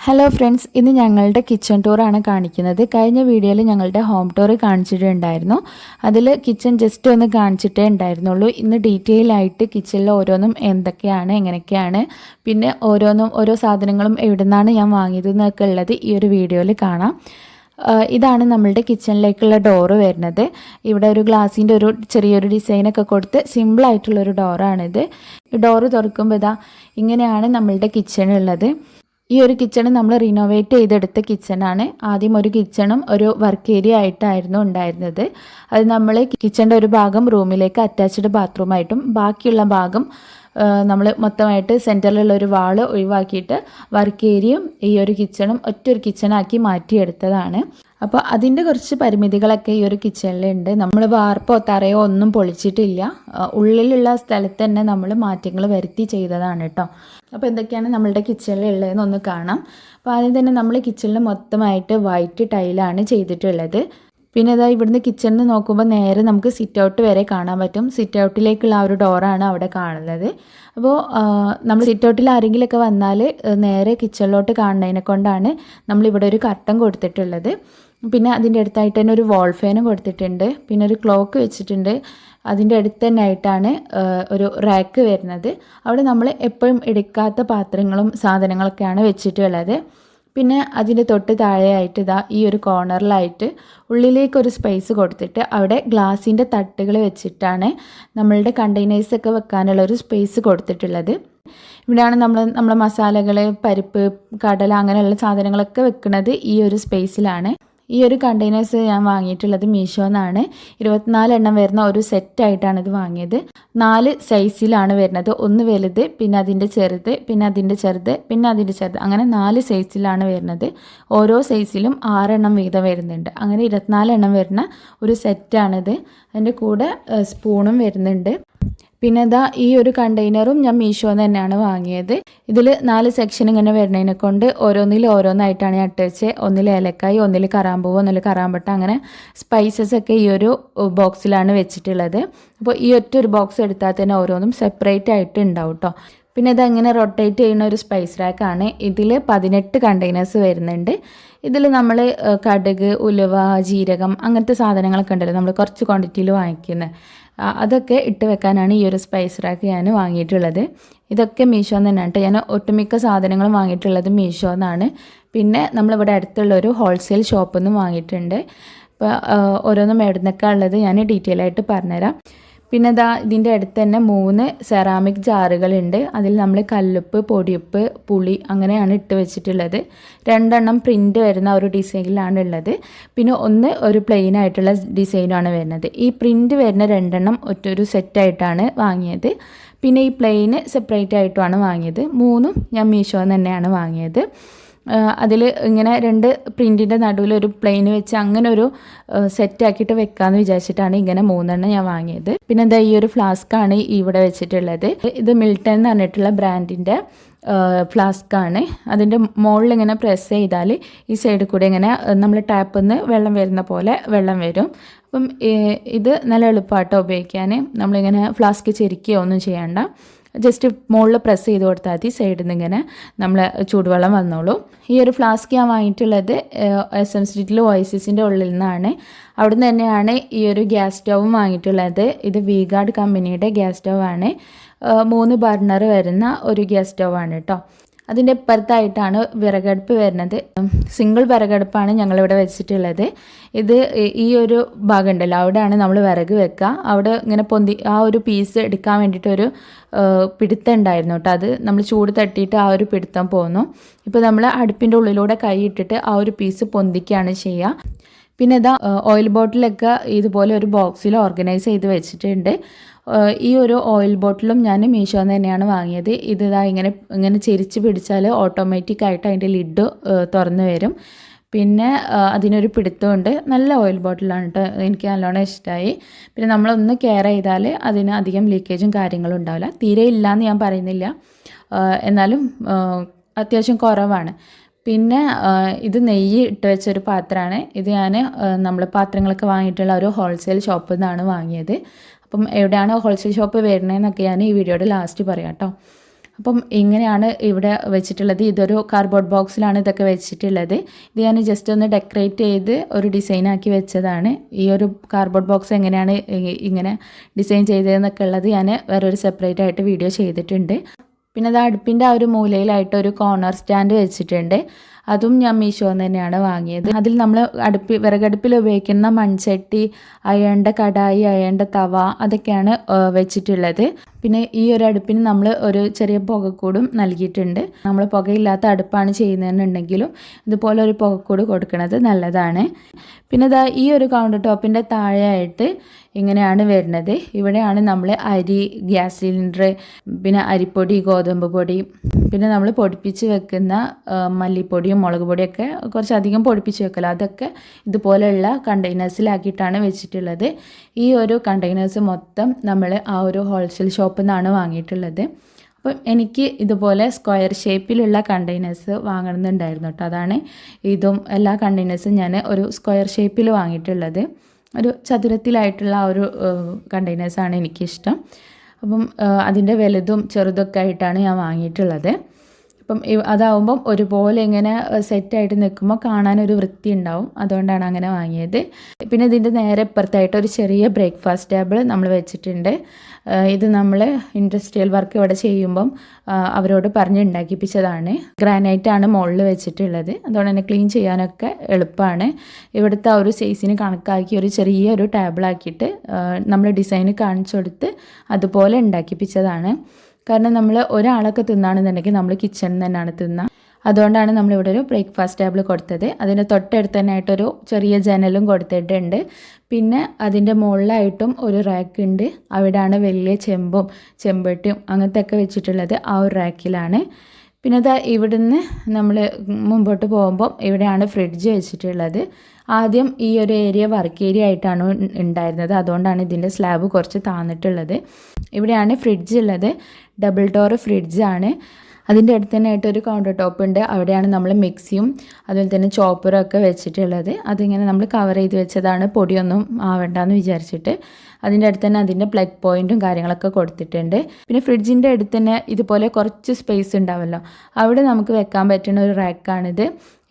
Hello friends, ഇന്ന് ഞങ്ങളുടെ kitchen ടൂറാണ് കാണിക്കുന്നത്. കഴിഞ്ഞ വീഡിയോയിൽ ഞങ്ങളുടെ ഹോം ടൂർ കാണിച്ചിട്ടുണ്ടായിരുന്നു. അതിൽ കിച്ചൺ ജസ്റ്റ് ഒന്ന് കാണിച്ചിട്ടേ ഉണ്ടായിരുന്നുള്ളൂ. ഇന്ന് ഡീറ്റെയിൽ ആയിട്ട് കിച്ചണിൽ ഓരോന്നും എന്തൊക്കെയാണ്, എങ്ങനെയൊക്കെയാണ്, പിന്നെ ഓരോ സാധനങ്ങളും എവിടെ നിന്നാണ് ഞാൻ വാങ്ങിയത് എന്നൊക്കെ ഉള്ളത് ഈ ഒരു വീഡിയോയിൽ കാണാം. ഇതാണ് നമ്മളുടെ കിച്ചണിലേക്കുള്ള ഡോറ് വരുന്നത്. ഇവിടെ ഒരു ഗ്ലാസിൻ്റെ ഒരു ചെറിയൊരു ഡിസൈനൊക്കെ കൊടുത്ത് സിമ്പിളായിട്ടുള്ളൊരു ഡോറാണിത്. ഡോറ് തുറക്കുമ്പോൾ ഇങ്ങനെയാണ് നമ്മളുടെ കിച്ചണുള്ളത്. ഈ ഒരു കിച്ചൺ നമ്മൾ റിനോവേറ്റ് ചെയ്തെടുത്ത കിച്ചണാണ്. ആദ്യം ഒരു കിച്ചണും ഒരു വർക്ക് ഏരിയ ആയിട്ടായിരുന്നു ഉണ്ടായിരുന്നത്. അത് നമ്മൾ കിച്ചണിൻ്റെ ഒരു ഭാഗം റൂമിലേക്ക് അറ്റാച്ച്ഡ് ബാത്റൂമായിട്ടും ബാക്കിയുള്ള ഭാഗം നമ്മൾ മൊത്തമായിട്ട് സെൻറ്ററിലുള്ള ഒരു വാള് ഒഴിവാക്കിയിട്ട് വർക്ക് ഏരിയയും ഈ ഒരു കിച്ചണും ഒറ്റൊരു കിച്ചണാക്കി മാറ്റിയെടുത്തതാണ്. അപ്പോൾ അതിൻ്റെ കുറച്ച് പരിമിതികളൊക്കെ ഈ ഒരു കിച്ചണിലുണ്ട്. നമ്മൾ വാർപ്പോ തറയോ ഒന്നും പൊളിച്ചിട്ടില്ല. ഉള്ളിലുള്ള സ്ഥലത്ത് തന്നെ നമ്മൾ മാറ്റങ്ങൾ വരുത്തി ചെയ്തതാണ് കേട്ടോ. അപ്പോൾ എന്തൊക്കെയാണ് നമ്മളുടെ കിച്ചണിലുള്ളതെന്ന് ഒന്ന് കാണാം. അപ്പോൾ ആദ്യം തന്നെ നമ്മൾ കിച്ചണിൽ മൊത്തമായിട്ട് വൈറ്റ് ടൈലാണ് ചെയ്തിട്ടുള്ളത്. പിന്നെ ഇവിടുന്ന് കിച്ചണിൽ നിന്ന് നോക്കുമ്പോൾ നേരെ നമുക്ക് സിറ്റ് ഔട്ട് വരെ കാണാൻ പറ്റും. സിറ്റ് ഔട്ടിലേക്കുള്ള ആ ഒരു ഡോറാണ് അവിടെ കാണുന്നത്. അപ്പോൾ നമ്മൾ സിറ്റ് ഔട്ടിൽ ആരെങ്കിലുമൊക്കെ വന്നാൽ നേരെ കിച്ചണിലോട്ട് കാണുന്നതിനെ കൊണ്ടാണ് നമ്മളിവിടെ ഒരു കർട്ടൻ കൊടുത്തിട്ടുള്ളത്. പിന്നെ അതിൻ്റെ അടുത്തായിട്ട് തന്നെ ഒരു വാൾ ഫാനും കൊടുത്തിട്ടുണ്ട്. പിന്നെ ഒരു ക്ലോക്ക് വെച്ചിട്ടുണ്ട്. അതിൻ്റെ അടുത്ത് തന്നെ ആയിട്ടാണ് ഒരു റാക്ക് വരുന്നത്. അവിടെ നമ്മൾ എപ്പോഴും എടുക്കാത്ത പാത്രങ്ങളും സാധനങ്ങളൊക്കെയാണ് വെച്ചിട്ടുള്ളത്. പിന്നെ അതിൻ്റെ തൊട്ട് താഴെയായിട്ട് ഈ ഒരു കോർണറിലായിട്ട് ഉള്ളിലേക്കൊരു സ്പേസ് കൊടുത്തിട്ട് അവിടെ ഗ്ലാസിൻ്റെ തട്ടുകൾ വെച്ചിട്ടാണ് നമ്മളുടെ കണ്ടെയ്നേഴ്സൊക്കെ വെക്കാനുള്ള ഒരു സ്പേസ് കൊടുത്തിട്ടുള്ളത്. ഇവിടെയാണ് നമ്മളെ മസാലകൾ, പരിപ്പ്, കടല അങ്ങനെയുള്ള സാധനങ്ങളൊക്കെ വെക്കുന്നത് ഈ ഒരു സ്പേസിലാണ്. ഈ ഒരു കണ്ടെയ്നേഴ്സ് ഞാൻ വാങ്ങിയിട്ടുള്ളത് മീഷോന്നാണ്. 24 എണ്ണം വരുന്ന ഒരു സെറ്റായിട്ടാണ് ഇത് വാങ്ങിയത്. 4 സൈസിലാണ് വരുന്നത്. ഒന്ന് വലുത്, പിന്നെ അതിൻ്റെ ചെറുത്, പിന്നെ അതിൻ്റെ ചെറുത്, പിന്നെ അതിൻ്റെ ചെറുത്, അങ്ങനെ 4 സൈസിലാണ് വരുന്നത്. ഓരോ സൈസിലും 6 എണ്ണം വീതം വരുന്നുണ്ട്. അങ്ങനെ 24 എണ്ണം വരുന്ന ഒരു സെറ്റാണിത്. അതിൻ്റെ കൂടെ സ്പൂണും വരുന്നുണ്ട്. പിന്നെ ഈ ഒരു കണ്ടെയ്നറും ഞാൻ മീഷോന്ന് തന്നെയാണ് വാങ്ങിയത്. ഇതിൽ 4 സെക്ഷൻ ഇങ്ങനെ വരുന്നതിനെ കൊണ്ട് ഓരോന്നായിട്ടാണ് ഞാൻ ഇട്ട് വെച്ചത്. ഒന്നിൽ ഏലക്കായി, ഒന്നിൽ കറാമ്പൂവ്, ഒന്നിൽ കറാമ്പട്ട, അങ്ങനെ സ്പൈസസ് ഒക്കെ ഈ ഒരു ബോക്സിലാണ് വെച്ചിട്ടുള്ളത്. അപ്പോൾ ഈ ഒറ്റൊരു ബോക്സ് എടുത്താൽ തന്നെ ഓരോന്നും സെപ്പറേറ്റ് ആയിട്ട് ഉണ്ടാവും കേട്ടോ. പിന്നെ ഇങ്ങനെ റൊട്ടേറ്റ് ചെയ്യുന്ന ഒരു സ്പൈസ് റാക്കാണ്. ഇതിൽ 18 കണ്ടെയ്നേഴ്സ് വരുന്നുണ്ട്. ഇതിൽ നമ്മൾ കടുക്, ഉലുവ, ജീരകം അങ്ങനത്തെ സാധനങ്ങളൊക്കെ ഉണ്ടല്ലോ നമ്മൾ കുറച്ച് ക്വാണ്ടിറ്റിയിൽ വാങ്ങിക്കുന്നത്, അതൊക്കെ ഇട്ട് വെക്കാനാണ് ഈ ഒരു സ്പൈസ് റാക്ക് ഞാൻ വാങ്ങിയിട്ടുള്ളത്. ഇതൊക്കെ മീഷോന്ന് തന്നെയാണ് കേട്ടോ. ഞാൻ ഒട്ടുമിക്ക സാധനങ്ങളും വാങ്ങിയിട്ടുള്ളത് മീഷോന്നാണ്. പിന്നെ നമ്മളിവിടെ അടുത്തുള്ള ഒരു ഹോൾസെയിൽ ഷോപ്പിൽ നിന്നും വാങ്ങിയിട്ടുണ്ട്. അപ്പോൾ ഓരോന്നും എവിടുന്നൊക്കെ ഉള്ളത് ഞാൻ ഡീറ്റെയിൽ ആയിട്ട് പറഞ്ഞുതരാം. പിന്നെ ഇതിൻ്റെ അടുത്ത് തന്നെ 3 സെറാമിക് ജാറുകളുണ്ട്. അതിൽ നമ്മൾ കല്ലുപ്പ്, പൊടിയുപ്പ്, പുളി അങ്ങനെയാണ് ഇട്ട് വെച്ചിട്ടുള്ളത്. 2 എണ്ണം പ്രിൻ്റ് വരുന്ന ഒരു ഡിസൈനിലാണ് ഉള്ളത്. പിന്നെ ഒരു പ്ലെയിൻ ആയിട്ടുള്ള ഡിസൈനാണ് വരുന്നത്. ഈ പ്രിൻ്റ് വരുന്ന 2 എണ്ണം ഒറ്റൊരു സെറ്റായിട്ടാണ് വാങ്ങിയത്. പിന്നെ ഈ പ്ലെയിന് സെപ്പറേറ്റ് ആയിട്ടുമാണ് വാങ്ങിയത്. 3ഉം ഞാൻ മീഷോന്ന് തന്നെയാണ് വാങ്ങിയത്. അതിൽ ഇങ്ങനെ 2 പ്രിൻറ്റിൻ്റെ നടുവിൽ ഒരു പ്ലെയിൻ വെച്ച് അങ്ങനെ ഒരു സെറ്റാക്കിയിട്ട് വെക്കാമെന്ന് വിചാരിച്ചിട്ടാണ് ഇങ്ങനെ 3 എണ്ണം ഞാൻ വാങ്ങിയത്. പിന്നെ ഈ ഒരു ഫ്ലാസ്ക്കാണ് ഇവിടെ വെച്ചിട്ടുള്ളത്. ഇത് മിൽട്ടൺ എന്ന് പറഞ്ഞിട്ടുള്ള ബ്രാൻഡിൻ്റെ ഫ്ലാസ്ക്കാണ്. അതിൻ്റെ മുകളിൽ ഇങ്ങനെ പ്രസ് ചെയ്താൽ ഈ സൈഡിൽ കൂടെ ഇങ്ങനെ നമ്മൾ ടാപ്പിൽ നിന്ന് വെള്ളം വരുന്ന പോലെ വെള്ളം വരും. അപ്പം ഇത് നല്ല എളുപ്പമായിട്ടോ ഉപയോഗിക്കാൻ. നമ്മളിങ്ങനെ ഫ്ലാസ്ക് ചെരിക്കുകയോ ഒന്നും ചെയ്യണ്ട. ജസ്റ്റ് മുകളിൽ പ്രസ് ചെയ്ത് കൊടുത്താൽ മതി. സൈഡിൽ നിന്ന് ഇങ്ങനെ നമ്മൾ ചൂടുവെള്ളം വന്നോളൂ. ഈ ഒരു ഫ്ലാസ്ക് ഞാൻ വാങ്ങിയിട്ടുള്ളത് SM സ്ട്രീറ്റിൽ ഓയസിസിൻ്റെ ഉള്ളിൽ നിന്നാണ്. അവിടെ നിന്ന് തന്നെയാണ് ഈ ഒരു ഗ്യാസ് സ്റ്റൗവും വാങ്ങിയിട്ടുള്ളത്. ഇത് വീഗാർഡ് കമ്പനിയുടെ ഗ്യാസ് സ്റ്റൗവാണ്. 3 ബർണർ വരുന്ന ഒരു ഗ്യാസ് സ്റ്റൗവാണ് കേട്ടോ. അതിൻ്റെ ഇപ്പുറത്തായിട്ടാണ് വിറകടുപ്പ് വരുന്നത്. സിംഗിൾ വിറകടുപ്പാണ് ഞങ്ങളിവിടെ വെച്ചിട്ടുള്ളത്. ഇത് ഈ ഒരു ഭാഗം ഉണ്ടല്ലോ, അവിടെയാണ് നമ്മൾ വിറക് വെക്കുക. അവിടെ ഇങ്ങനെ ആ ഒരു പീസ് എടുക്കാൻ വേണ്ടിയിട്ടൊരു പിടുത്തം ഉണ്ടായിരുന്നു കേട്ടോ. അത് നമ്മൾ ചൂട് തട്ടിയിട്ട് ആ ഒരു പിടുത്തം പോന്നു. ഇപ്പോൾ നമ്മൾ അടുപ്പിൻ്റെ ഉള്ളിലൂടെ കൈ ഇട്ടിട്ട് ആ ഒരു പീസ് പൊന്തിക്കുകയാണ് ചെയ്യുക. പിന്നെ ഓയിൽ ബോട്ടിലൊക്കെ ഇതുപോലെ ഒരു ബോക്സിൽ ഓർഗനൈസ് ചെയ്ത് വെച്ചിട്ടുണ്ട്. ഈ ഒരു ഓയിൽ ബോട്ടിലും ഞാൻ മീഷോന്ന് തന്നെയാണ് വാങ്ങിയത്. ഇത് ഇങ്ങനെ ചെരിച്ച് പിടിച്ചാൽ ഓട്ടോമാറ്റിക്കായിട്ട് അതിൻ്റെ ലിഡ് തുറന്ന് വരും. പിന്നെ അതിനൊരു പിടുത്തമുണ്ട്. നല്ല ഓയിൽ ബോട്ടിലാണ് കേട്ടോ. എനിക്ക് നല്ലോണം ഇഷ്ടമായി. പിന്നെ നമ്മളൊന്ന് കെയർ ചെയ്താൽ അതിന് അധികം ലീക്കേജും കാര്യങ്ങളും ഉണ്ടാവില്ല. തീരെ ഇല്ലയെന്ന് ഞാൻ പറയുന്നില്ല, എന്നാലും അത്യാവശ്യം കുറവാണ്. പിന്നെ ഇത് നെയ്യ് ഇട്ട് വെച്ചൊരു പാത്രമാണ്. ഇത് ഞാൻ നമ്മൾ പാത്രങ്ങളൊക്കെ വാങ്ങിയിട്ടുള്ള ഒരു ഹോൾസെയിൽ ഷോപ്പിൽ നിന്നാണ് വാങ്ങിയത്. അപ്പം എവിടെയാണ് ഹോൾസെയിൽ ഷോപ്പ് വരുന്നതെന്നൊക്കെ ഞാൻ ഈ വീഡിയോയുടെ ലാസ്റ്റ് പറയാം കേട്ടോ. അപ്പം ഇങ്ങനെയാണ് ഇവിടെ വെച്ചിട്ടുള്ളത്. ഇതൊരു കാർഡ്ബോർഡ് ബോക്സിലാണ് ഇതൊക്കെ വെച്ചിട്ടുള്ളത്. ഇത് ഞാൻ ജസ്റ്റ് ഒന്ന് ഡെക്കറേറ്റ് ചെയ്ത് ഒരു ഡിസൈനാക്കി വെച്ചതാണ്. ഈ ഒരു കാർഡ്ബോർഡ് ബോക്സ് എങ്ങനെയാണ് ഇങ്ങനെ ഡിസൈൻ ചെയ്തതെന്നൊക്കെ ഉള്ളത് ഞാൻ വേറൊരു സെപ്പറേറ്റ് ആയിട്ട് വീഡിയോ ചെയ്തിട്ടുണ്ട്. പിന്നെ അത് അടുപ്പിൻ്റെ ആ ഒരു മൂലയിലായിട്ട് ഒരു കോർണർ സ്റ്റാൻഡ് വെച്ചിട്ടുണ്ട്. അതും ഞാൻ മീഷോന്ന് തന്നെയാണ് വാങ്ങിയത്. അതിൽ നമ്മൾ വിറകടുപ്പിൽ ഉപയോഗിക്കുന്ന മൺചട്ടി, അയണ്ട കടായി, അയണ്ട തവ അതൊക്കെയാണ് വെച്ചിട്ടുള്ളത്. പിന്നെ ഈ ഒരു അടുപ്പിന് നമ്മൾ ഒരു ചെറിയ പുകക്കൂടും നൽകിയിട്ടുണ്ട്. നമ്മൾ പുകയില്ലാത്ത അടുപ്പാണ് ചെയ്യുന്നതെന്നുണ്ടെങ്കിലും ഇതുപോലെ ഒരു പുകക്കൂട് കൊടുക്കുന്നത് നല്ലതാണ്. പിന്നെ ഇതാ ഈ ഒരു കൗണ്ടർ ടോപ്പിൻ്റെ താഴെയായിട്ട് ഇങ്ങനെയാണ് വരുന്നത്. ഇവിടെയാണ് നമ്മൾ അരി, ഗ്യാസ് സിലിണ്ടർ, പിന്നെ അരിപ്പൊടി, ഗോതമ്പ് പൊടി, പിന്നെ നമ്മൾ പൊടിപ്പിച്ച് വെക്കുന്ന മല്ലിപ്പൊടിയും മുളക് പൊടിയൊക്കെ കുറച്ചധികം പൊടിപ്പിച്ച് വെക്കല, അതൊക്കെ ഇതുപോലെയുള്ള കണ്ടെയ്നേഴ്സിലാക്കിയിട്ടാണ് വെച്ചിട്ടുള്ളത്. ഈ ഒരു കണ്ടെയ്നേഴ്സ് മൊത്തം നമ്മൾ ആ ഒരു ഹോൾസെയിൽ ഷോപ്പിൽ നിന്നാണ് വാങ്ങിയിട്ടുള്ളത്. അപ്പം എനിക്ക് ഇതുപോലെ സ്ക്വയർ ഷേപ്പിലുള്ള കണ്ടെയ്നേഴ്സ് വാങ്ങണമെന്നുണ്ടായിരുന്നു കേട്ടോ. അതാണ് ഇതും എല്ലാ കണ്ടെയ്നേഴ്സും ഞാൻ ഒരു സ്ക്വയർ ഷേപ്പിൽ വാങ്ങിയിട്ടുള്ളത്. ഒരു ചതുരത്തിലായിട്ടുള്ള ആ ഒരു കണ്ടെയ്നേഴ്സാണ് എനിക്കിഷ്ടം. അപ്പം അതിൻ്റെ വലുതും ചെറുതൊക്കെ ആയിട്ടാണ് ഞാൻ വാങ്ങിയിട്ടുള്ളത്. അപ്പം അതാവുമ്പം ഒരുപോലെ ഇങ്ങനെ സെറ്റായിട്ട് നിൽക്കുമ്പോൾ കാണാനൊരു വൃത്തി ഉണ്ടാവും. അതുകൊണ്ടാണ് അങ്ങനെ വാങ്ങിയത്. പിന്നെ ഇതിൻ്റെ നേരെ ഇപ്പുറത്തായിട്ട് ഒരു ചെറിയ ബ്രേക്ക്ഫാസ്റ്റ് ടേബിൾ നമ്മൾ വെച്ചിട്ടുണ്ട്. ഇത് നമ്മൾ ഇൻഡസ്ട്രിയൽ വർക്ക് ഇവിടെ ചെയ്യുമ്പം അവരോട് പറഞ്ഞ് ഉണ്ടാക്കിപ്പിച്ചതാണ്. ഗ്രാനൈറ്റാണ് മുകളിൽ വെച്ചിട്ടുള്ളത്. അതുകൊണ്ട് തന്നെ ക്ലീൻ ചെയ്യാനൊക്കെ എളുപ്പമാണ്. ഇവിടുത്തെ ആ ഒരു സൈസിന് കണക്കാക്കി ഒരു ചെറിയൊരു ടേബിളാക്കിയിട്ട് നമ്മൾ ഡിസൈന് കാണിച്ചു കൊടുത്ത് അതുപോലെ ഉണ്ടാക്കിപ്പിച്ചതാണ്. കാരണം നമ്മൾ ഒരാളൊക്കെ തിന്നാണെന്നുണ്ടെങ്കിൽ നമ്മൾ കിച്ചണിൽ തന്നെയാണ് തിന്നുക. അതുകൊണ്ടാണ് നമ്മളിവിടെ ഒരു ബ്രേക്ക്ഫാസ്റ്റ് ടേബിൾ കൊടുത്തത്. അതിൻ്റെ തൊട്ടടുത്ത് തന്നെ ആയിട്ടൊരു ചെറിയ ജനലും കൊടുത്തിട്ടുണ്ട്. പിന്നെ അതിൻ്റെ മുകളിലായിട്ടും ഒരു റാക്ക് ഉണ്ട്. അവിടെയാണ് വലിയ ചെമ്പും ചെമ്പട്ടിയും അങ്ങനത്തെ ഒക്കെ വെച്ചിട്ടുള്ളത്. ആ ഒരു റാക്കിലാണ്. പിന്നെ അത് ഇവിടുന്ന് നമ്മൾ മുമ്പോട്ട് പോകുമ്പോൾ ഇവിടെയാണ് ഫ്രിഡ്ജ് വെച്ചിട്ടുള്ളത്. ആദ്യം ഈ ഒരു ഏരിയ വർക്ക് ഏരിയ ആയിട്ടാണ് ഉണ്ടായിരുന്നത്. അതുകൊണ്ടാണ് ഇതിൻ്റെ സ്ലാബ് കുറച്ച് താന്നിട്ടുള്ളത്. ഇവിടെയാണ് ഫ്രിഡ്ജ് ഉള്ളത്. ഡബിൾ ഡോർ ഫ്രിഡ്ജാണ്. അതിൻ്റെ അടുത്ത് തന്നെ ആയിട്ട് ഒരു കൗണ്ടർ ടോപ്പ് ഉണ്ട്. അവിടെയാണ് നമ്മൾ മിക്സിയും അതുപോലെ തന്നെ ചോപ്പറും ഒക്കെ വെച്ചിട്ടുള്ളത്. അതിങ്ങനെ നമ്മൾ കവർ ചെയ്ത് വെച്ചതാണ്, പൊടിയൊന്നും ആവണ്ടെന്ന് വിചാരിച്ചിട്ട്. അതിൻ്റെ അടുത്ത് തന്നെ അതിൻ്റെ പ്ലഗ് പോയിൻറ്റും കാര്യങ്ങളൊക്കെ കൊടുത്തിട്ടുണ്ട്. പിന്നെ ഫ്രിഡ്ജിൻ്റെ അടുത്ത് തന്നെ ഇതുപോലെ കുറച്ച് സ്പേസ് ഉണ്ടാവുമല്ലോ, അവിടെ നമുക്ക് വെക്കാൻ പറ്റുന്ന ഒരു റാക്കാണിത്.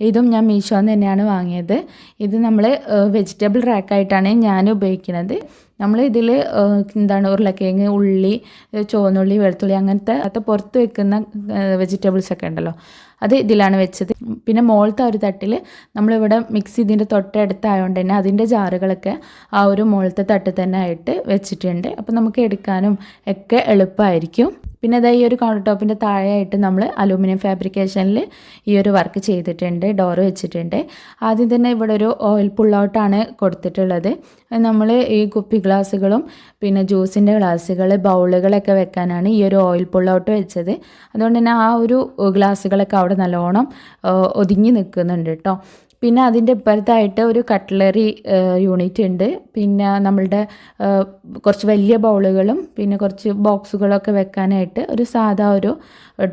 ഇതും ഞാൻ മീഷോന്ന് തന്നെയാണ് വാങ്ങിയത്. ഇത് നമ്മൾ വെജിറ്റബിൾ റാക്കായിട്ടാണ് ഞാൻ ഉപയോഗിക്കുന്നത്. നമ്മൾ ഇതിൽ ഉരുളക്കിഴങ്ങ്, ഉള്ളി, ചുവന്നുള്ളി, വെളുത്തുള്ളി അങ്ങനത്തെ പുറത്ത് വെക്കുന്ന വെജിറ്റബിൾസൊക്കെ ഉണ്ടല്ലോ, അത് ഇതിലാണ് വെച്ചത്. പിന്നെ മുകളിലത്തെ ഒരു തട്ടിൽ നമ്മളിവിടെ മിക്സി ഇതിൻ്റെ തൊട്ടടുത്തായതുകൊണ്ട് തന്നെ അതിൻ്റെ ജാറുകളൊക്കെ ആ ഒരു മുകളിലത്തെ തട്ടിൽ തന്നെ ആയിട്ട് വെച്ചിട്ടുണ്ട്. അപ്പോൾ നമുക്ക് എടുക്കാനും ഒക്കെ എളുപ്പമായിരിക്കും. പിന്നെ അതായത് ഈ ഒരു കൗണ്ടർ ടോപ്പിൻ്റെ താഴെയായിട്ട് നമ്മൾ അലൂമിനിയം ഫാബ്രിക്കേഷനിൽ ഈ ഒരു വർക്ക് ചെയ്തിട്ടുണ്ട്, ഡോറ് വെച്ചിട്ടുണ്ട്. ആദ്യം തന്നെ ഇവിടെ ഒരു ഓയിൽ പുള്ളൗട്ടാണ് കൊടുത്തിട്ടുള്ളത്. നമ്മൾ ഈ കുപ്പി ഗ്ലാസ്സുകളും പിന്നെ ജ്യൂസിൻ്റെ ഗ്ലാസ്സുകൾ, ബൗളുകളൊക്കെ വെക്കാനാണ് ഈ ഒരു ഓയിൽ പുള്ളൗട്ട് വെച്ചത്. അതുകൊണ്ട് തന്നെ ആ ഒരു ഗ്ലാസ്സുകളൊക്കെ അവിടെ നല്ലോണം ഒതുങ്ങി നിൽക്കുന്നുണ്ട് കേട്ടോ. പിന്നെ അതിൻ്റെ ഇപ്പുറത്തായിട്ട് ഒരു കട്ട്ലറി യൂണിറ്റ് ഉണ്ട്. പിന്നെ നമ്മളുടെ കുറച്ച് വലിയ ബൗളുകളും പിന്നെ കുറച്ച് ബോക്സുകളൊക്കെ വെക്കാനായിട്ട് ഒരു സാധാ ഒരു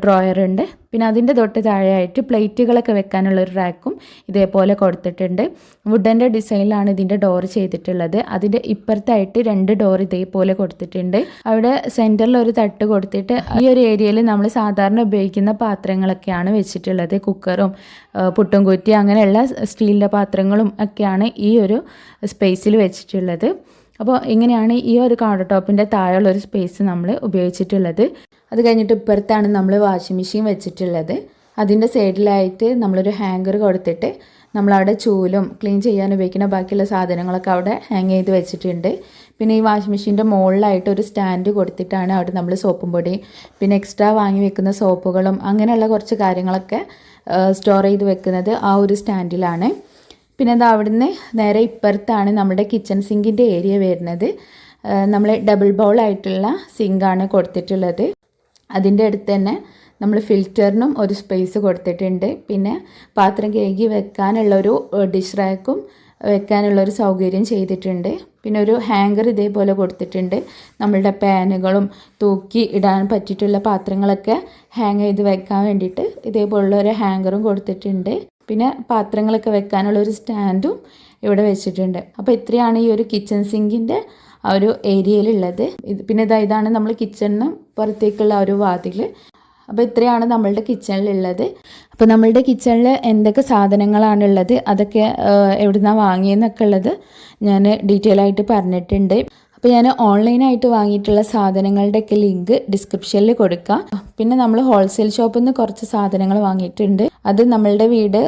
ഡ്രോയർ ഉണ്ട്. പിന്നെ അതിൻ്റെ തൊട്ട് താഴെയായിട്ട് പ്ലേറ്റുകളൊക്കെ വെക്കാനുള്ള ഒരു റാക്കും ഇതേപോലെ കൊടുത്തിട്ടുണ്ട്. വുഡൻ്റെ ഡിസൈനിലാണ് ഇതിൻ്റെ ഡോർ ചെയ്തിട്ടുള്ളത്. അതിൻ്റെ ഇപ്പുറത്തായിട്ട് 2 ഡോർ ഇതേപോലെ കൊടുത്തിട്ടുണ്ട്. അവിടെ സെൻറ്ററിൽ ഒരു തട്ട് കൊടുത്തിട്ട് ഈ ഒരു ഏരിയയിൽ നമ്മൾ സാധാരണ ഉപയോഗിക്കുന്ന പാത്രങ്ങളൊക്കെയാണ് വെച്ചിട്ടുള്ളത്. കുക്കറും പുട്ടും കുറ്റി അങ്ങനെയുള്ള സ്റ്റീലിൻ്റെ പാത്രങ്ങളും ഒക്കെയാണ് ഈ ഒരു സ്പേസിൽ വെച്ചിട്ടുള്ളത്. അപ്പോൾ ഇങ്ങനെയാണ് ഈ ഒരു കൗണ്ടർ ടോപ്പിൻ്റെ താഴെയുള്ള ഒരു സ്പേസ് നമ്മൾ ഉപയോഗിച്ചിട്ടുള്ളത്. അത് കഴിഞ്ഞിട്ട് ഇപ്പുറത്താണ് നമ്മൾ വാഷിംഗ് മെഷീൻ വെച്ചിട്ടുള്ളത്. അതിൻ്റെ സൈഡിലായിട്ട് നമ്മളൊരു ഹാങ്കർ കൊടുത്തിട്ട് നമ്മളവിടെ ചൂലും ക്ലീൻ ചെയ്യാൻ ഉപയോഗിക്കുന്ന ബാക്കിയുള്ള സാധനങ്ങളൊക്കെ അവിടെ ഹാങ് ചെയ്ത് വെച്ചിട്ടുണ്ട്. പിന്നെ ഈ വാഷിംഗ് മെഷീൻ്റെ മുകളിലായിട്ട് ഒരു സ്റ്റാൻഡ് കൊടുത്തിട്ടാണ് അവിടെ നമ്മൾ സോപ്പും പൊടി പിന്നെ എക്സ്ട്രാ വാങ്ങി വെക്കുന്ന സോപ്പുകളും അങ്ങനെയുള്ള കുറച്ച് കാര്യങ്ങളൊക്കെ സ്റ്റോർ ചെയ്ത് വെക്കുന്നത് ആ ഒരു സ്റ്റാൻഡിലാണ്. പിന്നെ അത് അവിടുന്ന് നേരെ ഇപ്പുറത്താണ് നമ്മുടെ കിച്ചൺ സിങ്കിൻ്റെ ഏരിയ വരുന്നത്. നമ്മൾ ഡബിൾ ബൗളായിട്ടുള്ള സിങ്കാണ് കൊടുത്തിട്ടുള്ളത്. അതിൻ്റെ അടുത്ത് തന്നെ നമ്മൾ ഫിൽറ്ററിനും ഒരു സ്പേസ് കൊടുത്തിട്ടുണ്ട്. പിന്നെ പാത്രം കഴുകി വെക്കാനുള്ളൊരു ഡിഷ് റാക്കും വെക്കാനുള്ളൊരു സൗകര്യം ചെയ്തിട്ടുണ്ട്. പിന്നെ ഒരു ഹാങ്കർ ഇതേപോലെ കൊടുത്തിട്ടുണ്ട്. നമ്മളുടെ പാനുകളും തൂക്കി ഇടാൻ പറ്റിയിട്ടുള്ള പാത്രങ്ങളൊക്കെ ഹാങ് ചെയ്ത് വെക്കാൻ വേണ്ടിയിട്ട് ഇതേപോലുള്ള ഒരു ഹാങ്കറും കൊടുത്തിട്ടുണ്ട്. പിന്നെ പാത്രങ്ങളൊക്കെ വെക്കാനുള്ള ഒരു സ്റ്റാൻഡും ഇവിടെ വെച്ചിട്ടുണ്ട്. അപ്പോൾ ഇത്രയാണ് ഈ ഒരു കിച്ചൺ സിങ്കിൻ്റെ ആ ഒരു ഏരിയയിലുള്ളത്. പിന്നെ ഇതാണ് നമ്മൾ കിച്ചണിന് പുറത്തേക്കുള്ള ഒരു വാതിൽ. അപ്പോൾ ഇത്രയാണ് നമ്മളുടെ കിച്ചണിലുള്ളത്. അപ്പോൾ നമ്മളുടെ കിച്ചണിൽ എന്തൊക്കെ സാധനങ്ങളാണുള്ളത്, അതൊക്കെ എവിടുന്നാണ് വാങ്ങിയെന്നൊക്കെ ഉള്ളത് ഞാൻ ഡീറ്റെയിൽ ആയിട്ട് പറഞ്ഞിട്ടുണ്ട്. അപ്പോൾ ഞാൻ ഓൺലൈനായിട്ട് വാങ്ങിയിട്ടുള്ള സാധനങ്ങളുടെയൊക്കെ ലിങ്ക് ഡിസ്ക്രിപ്ഷനിൽ കൊടുക്കാം. പിന്നെ നമ്മൾ ഹോൾസെയിൽ ഷോപ്പിൽ നിന്ന് കുറച്ച് സാധനങ്ങൾ വാങ്ങിയിട്ടുണ്ട്. അത് നമ്മളുടെ വീട്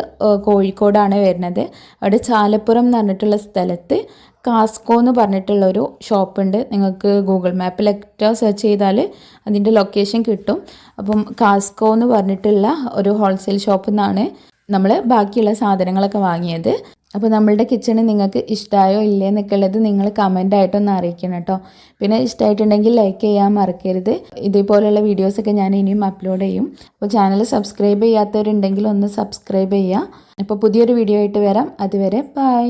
കോഴിക്കോടാണ് വരുന്നത്. അവിടെ ചാലപ്പുറം എന്ന് പറഞ്ഞിട്ടുള്ള സ്ഥലത്ത് കാസ്കോ എന്ന് പറഞ്ഞിട്ടുള്ളൊരു ഷോപ്പുണ്ട്. നിങ്ങൾക്ക് ഗൂഗിൾ മാപ്പിലൊക്കെ സെർച്ച് ചെയ്താൽ അതിൻ്റെ ലൊക്കേഷൻ കിട്ടും. അപ്പം കാസ്കോ എന്ന് പറഞ്ഞിട്ടുള്ള ഒരു ഹോൾസെയിൽ ഷോപ്പിൽ നിന്നാണ് നമ്മൾ ബാക്കിയുള്ള സാധനങ്ങളൊക്കെ വാങ്ങിയത്. അപ്പോൾ നമ്മളുടെ കിച്ചണ് നിങ്ങൾക്ക് ഇഷ്ടമായോ ഇല്ലേ എന്നൊക്കെ ഉള്ളത് നിങ്ങൾ കമൻ്റായിട്ടൊന്ന് അറിയിക്കണം കേട്ടോ. പിന്നെ ഇഷ്ടമായിട്ടുണ്ടെങ്കിൽ ലൈക്ക് ചെയ്യാൻ മറക്കരുത്. ഇതേപോലെയുള്ള വീഡിയോസൊക്കെ ഞാൻ ഇനിയും അപ്ലോഡ് ചെയ്യും. അപ്പോൾ ചാനൽ സബ്സ്ക്രൈബ് ചെയ്യാത്തവരുണ്ടെങ്കിൽ ഒന്ന് സബ്സ്ക്രൈബ് ചെയ്യുക. അപ്പോൾ പുതിയൊരു വീഡിയോ ആയിട്ട് വരാം. അതുവരെ ബൈ.